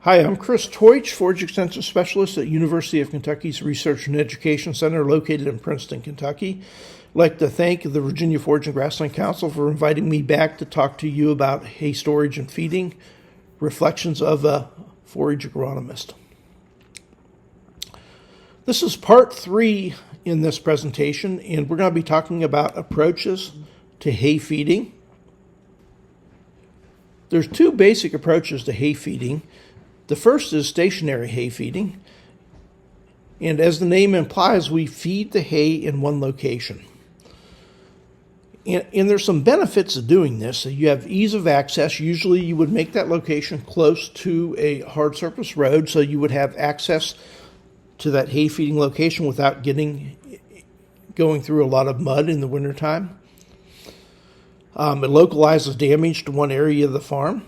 Hi, I'm Chris Teutsch, Forage Extension Specialist at University of Kentucky's Research and Education Center located in Princeton, Kentucky. I'd like to thank the Virginia Forage and Grassland Council for inviting me back to talk to you about hay storage and feeding, reflections of a forage agronomist. This is part 3 in this presentation, and we're going to be talking about approaches to hay feeding. There's 2 basic approaches to hay feeding. The first is stationary hay feeding, and as the name implies, we feed the hay in one location. And there's some benefits of doing this. You have ease of access. Usually you would make that location close to a hard surface road, so you would have access to that hay feeding location without going through a lot of mud in the wintertime. It localizes damage to one area of the farm.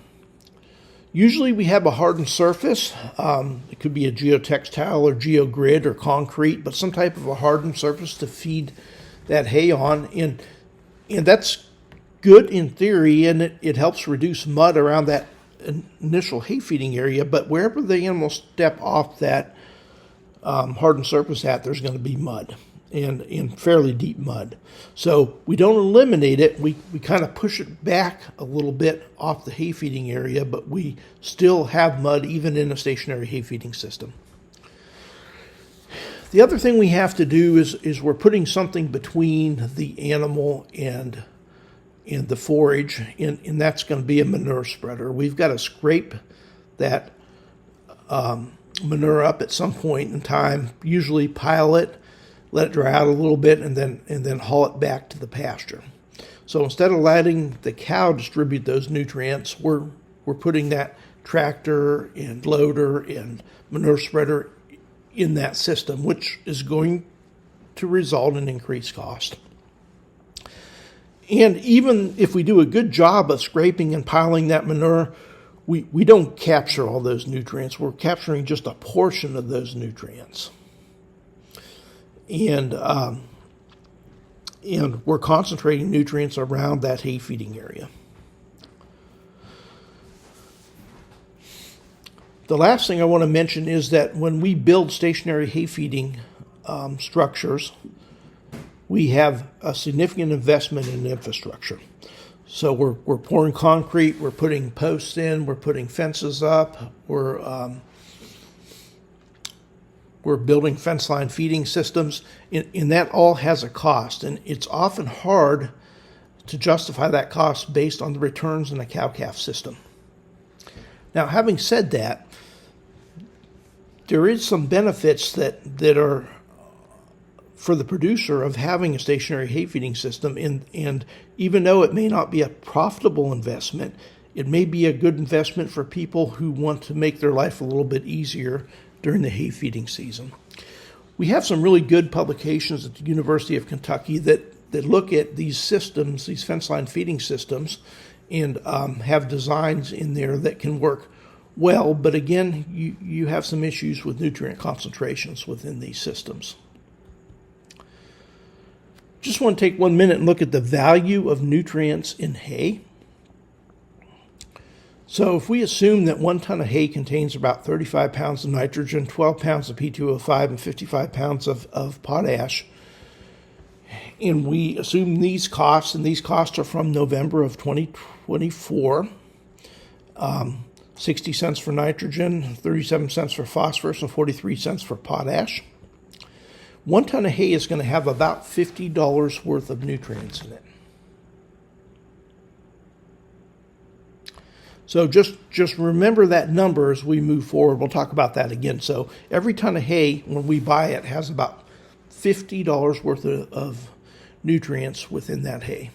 Usually we have a hardened surface. It could be a geotextile or geogrid or concrete, but some type of a hardened surface to feed that hay on. And that's good in theory, and it helps reduce mud around that initial hay feeding area. But wherever the animals step off that hardened surface there's going to be mud, and fairly deep mud. So we don't eliminate it. We kind of push it back a little bit off the hay feeding area, but we still have mud even in a stationary hay feeding system. The other thing we have to do is we're putting something between the animal and the forage, and that's going to be a manure spreader. We've got to scrape that manure up at some point in time, usually pile it, let it dry out a little bit, and then haul it back to the pasture. So instead of letting the cow distribute those nutrients, we're putting that tractor and loader and manure spreader in that system, which is going to result in increased cost. And even if we do a good job of scraping and piling that manure, we don't capture all those nutrients. We're capturing just a portion of those nutrients. And we're concentrating nutrients around that hay feeding area. The last thing I want to mention is that when we build stationary hay feeding structures, we have a significant investment in infrastructure. So we're pouring concrete, we're putting posts in, we're putting fences up, we're building fence line feeding systems, and that all has a cost. And it's often hard to justify that cost based on the returns in a cow-calf system. Now, having said that, there is some benefits that are for the producer of having a stationary hay feeding system. And even though it may not be a profitable investment, it may be a good investment for people who want to make their life a little bit easier during the hay feeding season. We have some really good publications at the University of Kentucky that look at these systems, these fence line feeding systems, and have designs in there that can work well. But again, you have some issues with nutrient concentrations within these systems. Just want to take 1 minute and look at the value of nutrients in hay. So if we assume that 1 ton of hay contains about 35 pounds of nitrogen, 12 pounds of P2O5, and 55 pounds of potash, and we assume these costs, and these costs are from November of 2024, 60 cents for nitrogen, 37 cents for phosphorus, and 43 cents for potash. 1 ton of hay is going to have about $50 worth of nutrients in it. So just remember that number as we move forward. We'll talk about that again. So every ton of hay, when we buy it, has about $50 worth of nutrients within that hay.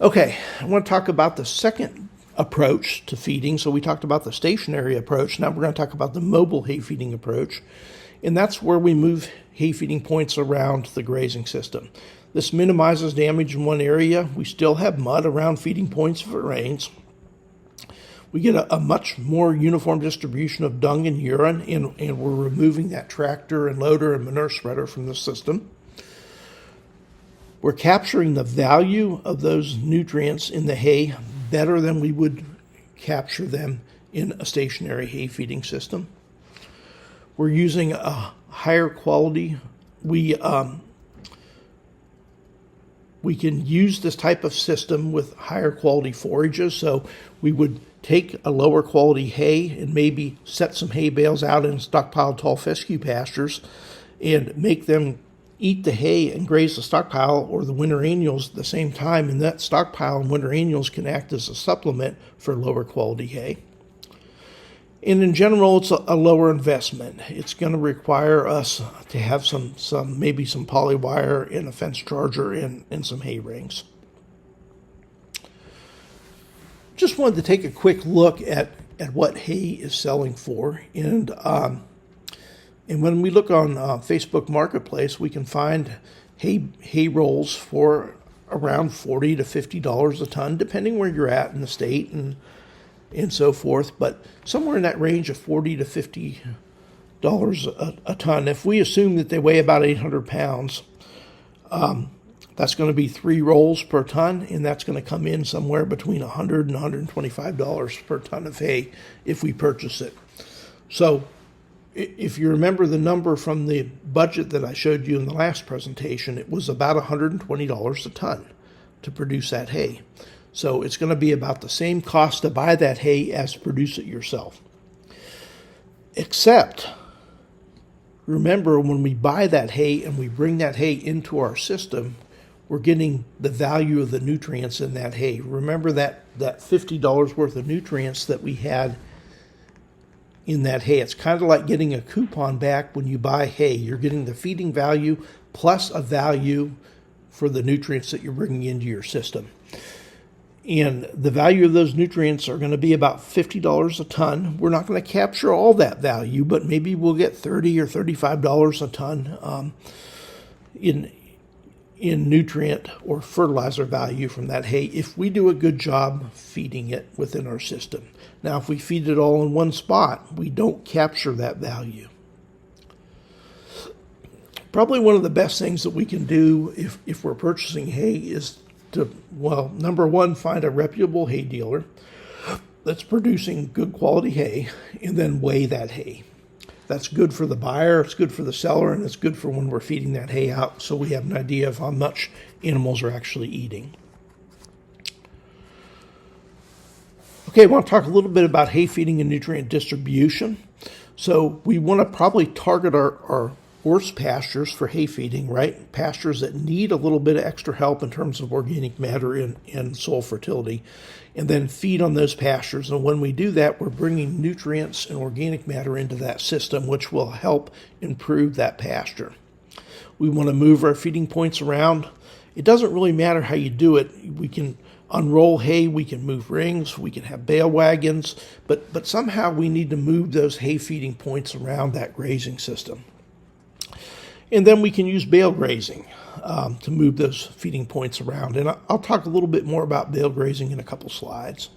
Okay, I want to talk about the second approach to feeding. So we talked about the stationary approach. Now we're going to talk about the mobile hay feeding approach. And that's where we move hay feeding points around the grazing system. This minimizes damage in one area. We still have mud around feeding points if it rains. We get a much more uniform distribution of dung and urine, and we're removing that tractor and loader and manure spreader from the system. We're capturing the value of those nutrients in the hay better than we would capture them in a stationary hay feeding system. We're using a higher quality. We can use this type of system with higher quality forages. So we would take a lower quality hay and maybe set some hay bales out in stockpiled tall fescue pastures and make them eat the hay and graze the stockpile or the winter annuals at the same time. And that stockpile and winter annuals can act as a supplement for lower quality hay. And in general, it's a lower investment. It's going to require us to have maybe some poly wire and a fence charger and some hay rings. Just wanted to take a quick look at what hay is selling for. And when we look on Facebook Marketplace, we can find hay rolls for around $40 to $50 a ton, depending where you're at in the state and so forth, but somewhere in that range of $40 to $50 a ton. If we assume that they weigh about 800 pounds, that's going to be 3 rolls per ton, and that's going to come in somewhere between $100 and $125 per ton of hay if we purchase it. So if you remember the number from the budget that I showed you in the last presentation, it was about $120 a ton to produce that hay. So it's going to be about the same cost to buy that hay as to produce it yourself. Except, remember, when we buy that hay and we bring that hay into our system, we're getting the value of the nutrients in that hay. Remember that $50 worth of nutrients that we had in that hay. It's kind of like getting a coupon back when you buy hay. You're getting the feeding value plus a value for the nutrients that you're bringing into your system. And the value of those nutrients are going to be about $50 a ton. We're not going to capture all that value, but maybe we'll get $30 or $35 a ton in nutrient or fertilizer value from that hay if we do a good job feeding it within our system. Now, if we feed it all in one spot, we don't capture that value. Probably one of the best things that we can do if we're purchasing hay is to, well, number one, find a reputable hay dealer that's producing good quality hay and then weigh that hay. That's good for the buyer, it's good for the seller, and it's good for when we're feeding that hay out so we have an idea of how much animals are actually eating. Okay, I want to talk a little bit about hay feeding and nutrient distribution. So we want to probably target our horse pastures for hay feeding, right? Pastures that need a little bit of extra help in terms of organic matter and soil fertility, and then feed on those pastures. And when we do that, we're bringing nutrients and organic matter into that system, which will help improve that pasture. We want to move our feeding points around. It doesn't really matter how you do it. We can unroll hay, we can move rings, we can have bale wagons, but somehow we need to move those hay feeding points around that grazing system. And then we can use bale grazing to move those feeding points around. And I'll talk a little bit more about bale grazing in a couple slides.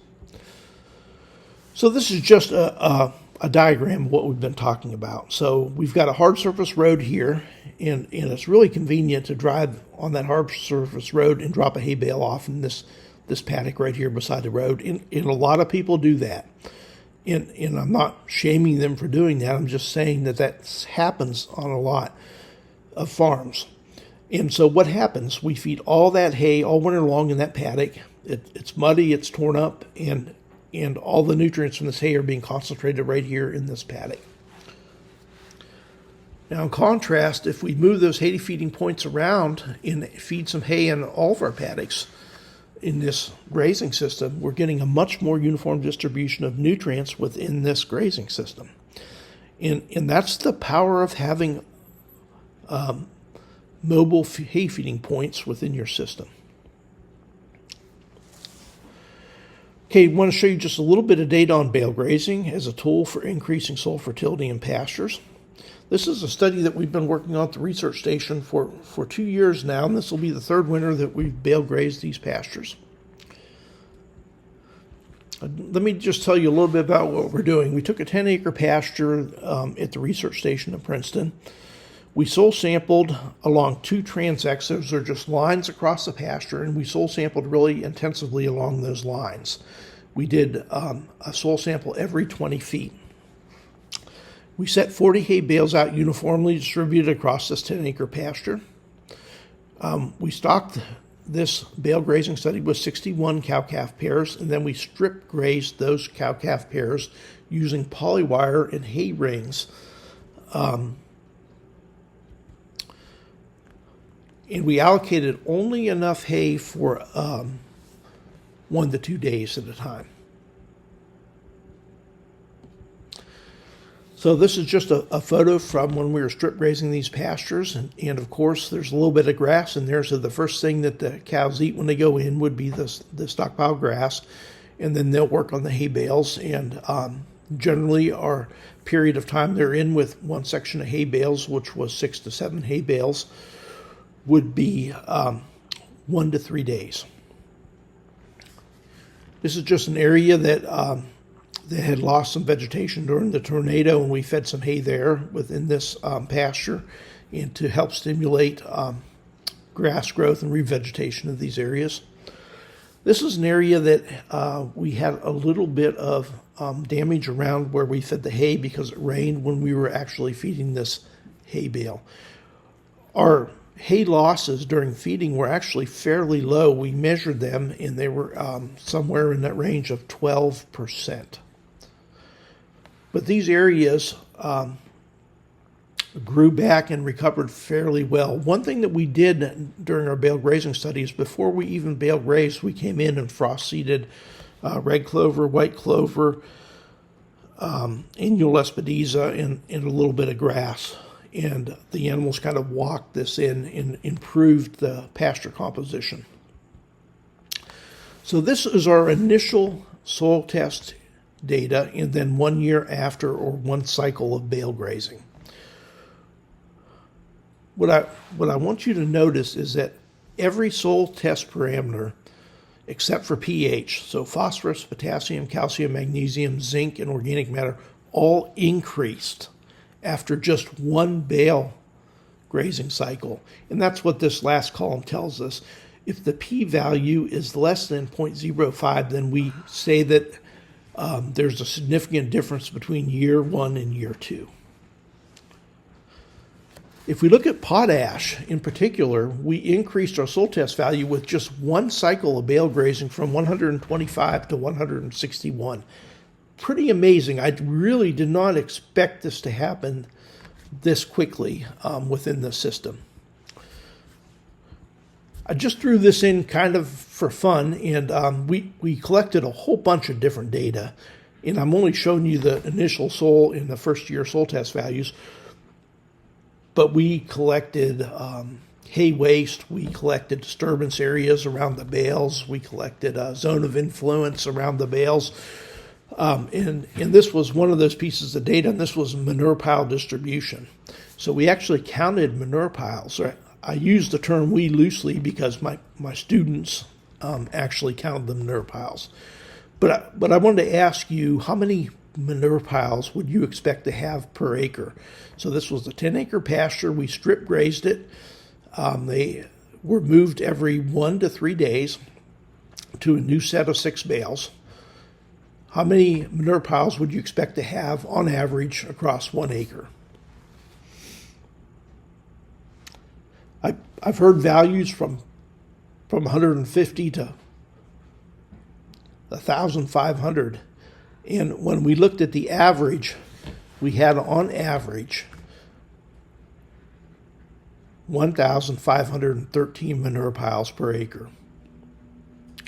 So this is just a diagram of what we've been talking about. So we've got a hard surface road here, and it's really convenient to drive on that hard surface road and drop a hay bale off in this paddock right here beside the road. And a lot of people do that. And I'm not shaming them for doing that. I'm just saying that happens on a lot of farms. And so what happens, we feed all that hay all winter long in that paddock. It's muddy, it's torn up, and all the nutrients from this hay are being concentrated right here in this paddock. Now, in contrast, if we move those hay feeding points around and feed some hay in all of our paddocks in this grazing system, we're getting a much more uniform distribution of nutrients within this grazing system. And that's the power of having mobile hay feeding points within your system. Okay, I want to show you just a little bit of data on bale grazing as a tool for increasing soil fertility in pastures. This is a study that we've been working on at the research station for 2 years now, and this will be the third winter that we've bale grazed these pastures. Let me just tell you a little bit about what we're doing. We took a 10-acre pasture at the research station in Princeton. We soil sampled along 2 transects. Those are just lines across the pasture, and we soil sampled really intensively along those lines. We did a soil sample every 20 feet. We set 40 hay bales out uniformly distributed across this 10-acre pasture. We stocked this bale grazing study with 61 cow-calf pairs, and then we strip grazed those cow-calf pairs using polywire and hay rings. And we allocated only enough hay for 1 to 2 days at a time. So this is just a photo from when we were strip grazing these pastures. And of course, there's a little bit of grass in there. So the first thing that the cows eat when they go in would be the stockpile grass. And then they'll work on the hay bales. And generally, our period of time they're in with one section of hay bales, which was 6 to 7 hay bales, would be 1 to 3 days. This is just an area that had lost some vegetation during the tornado, and we fed some hay there within this pasture and to help stimulate grass growth and revegetation of these areas. This is an area that we had a little bit of damage around where we fed the hay because it rained when we were actually feeding this hay bale. Our hay losses during feeding were actually fairly low. We measured them, and they were somewhere in that range of 12%. But these areas grew back and recovered fairly well. One thing that we did during our bale grazing studies, before we even bale grazed, we came in and frost seeded red clover, white clover, annual lespedeza, and a little bit of grass. And the animals kind of walked this in and improved the pasture composition. So this is our initial soil test data, and then 1 year after, or one cycle of bale grazing. What I want you to notice is that every soil test parameter, except for pH, so phosphorus, potassium, calcium, magnesium, zinc, and organic matter, all increased after just one bale grazing cycle. And that's what this last column tells us. If the p-value is less than 0.05, then we say that there's a significant difference between year 1 and year 2. If we look at potash in particular, we increased our soil test value with just one cycle of bale grazing from 125 to 161. Pretty amazing. I really did not expect this to happen this quickly within the system. I just threw this in kind of for fun, and we collected a whole bunch of different data, and I'm only showing you the initial soil in the first year soil test values, but we collected hay waste, we collected disturbance areas around the bales, we collected a zone of influence around the bales, and this was one of those pieces of data, and this was manure pile distribution. So we actually counted manure piles. I use the term we loosely because my students actually counted the manure piles. But I wanted to ask you, how many manure piles would you expect to have per acre? So this was a 10-acre pasture. We strip grazed it. They were moved every 1 to 3 days to a new set of 6 bales. How many manure piles would you expect to have on average across 1 acre? I've heard values from 150 to 1,500. And when we looked at the average, we had on average 1,513 manure piles per acre.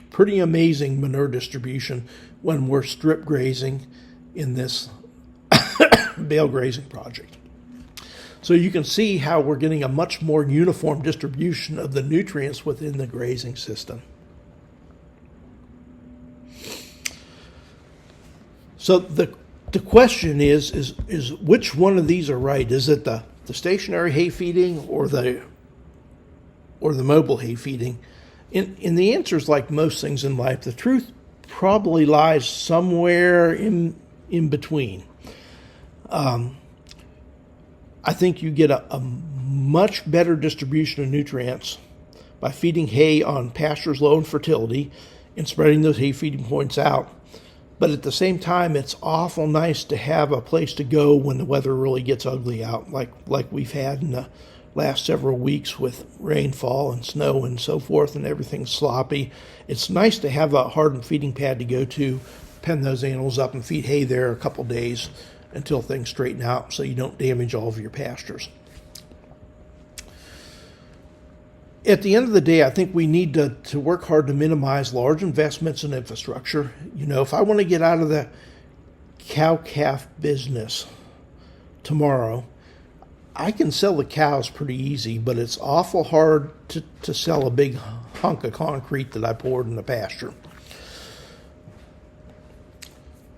Pretty amazing manure distribution when we're strip grazing in this bale grazing project. So you can see how we're getting a much more uniform distribution of the nutrients within the grazing system. So the question is which one of these are right? Is it the stationary hay feeding or the mobile hay feeding? And the answer is, like most things in life, the truth probably lies somewhere in between. I think you get a much better distribution of nutrients by feeding hay on pastures low in fertility, and spreading those hay feeding points out. But at the same time, it's awful nice to have a place to go when the weather really gets ugly out, like we've had in the last several weeks with rainfall and snow and so forth, and everything's sloppy. It's nice to have a hardened feeding pad to go to, pen those animals up and feed hay there a couple days until things straighten out so you don't damage all of your pastures. At the end of the day, I think we need to work hard to minimize large investments in infrastructure. If I want to get out of the cow-calf business tomorrow, I can sell the cows pretty easy, but it's awful hard to sell a big hunk of concrete that I poured in the pasture.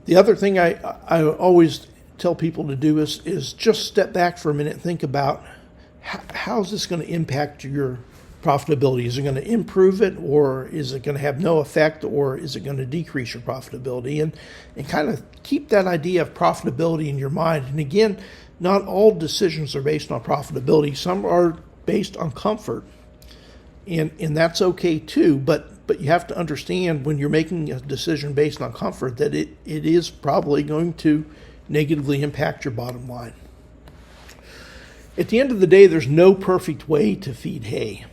The other thing I always tell people to do is just step back for a minute and think about how's this going to impact your profitability. Is it going to improve it, or is it going to have no effect, or is it going to decrease your profitability? And kind of keep that idea of profitability in your mind. And again, not all decisions are based on profitability. Some are based on comfort, and that's okay too. But you have to understand when you're making a decision based on comfort that it is probably going to negatively impact your bottom line. At the end of the day, there's no perfect way to feed hay.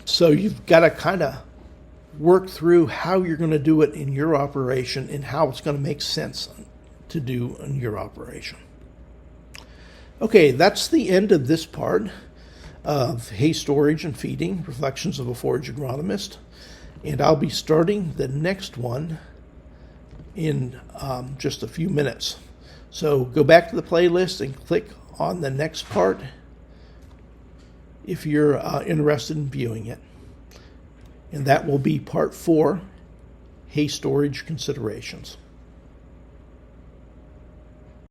So you've got to kind of work through how you're going to do it in your operation and how it's going to make sense to do in your operation. Okay, that's the end of this part of hay storage and feeding, Reflections of a Forage Agronomist. And I'll be starting the next one in just a few minutes. So go back to the playlist and click on the next part if you're interested in viewing it. And that will be part 4, hay storage considerations.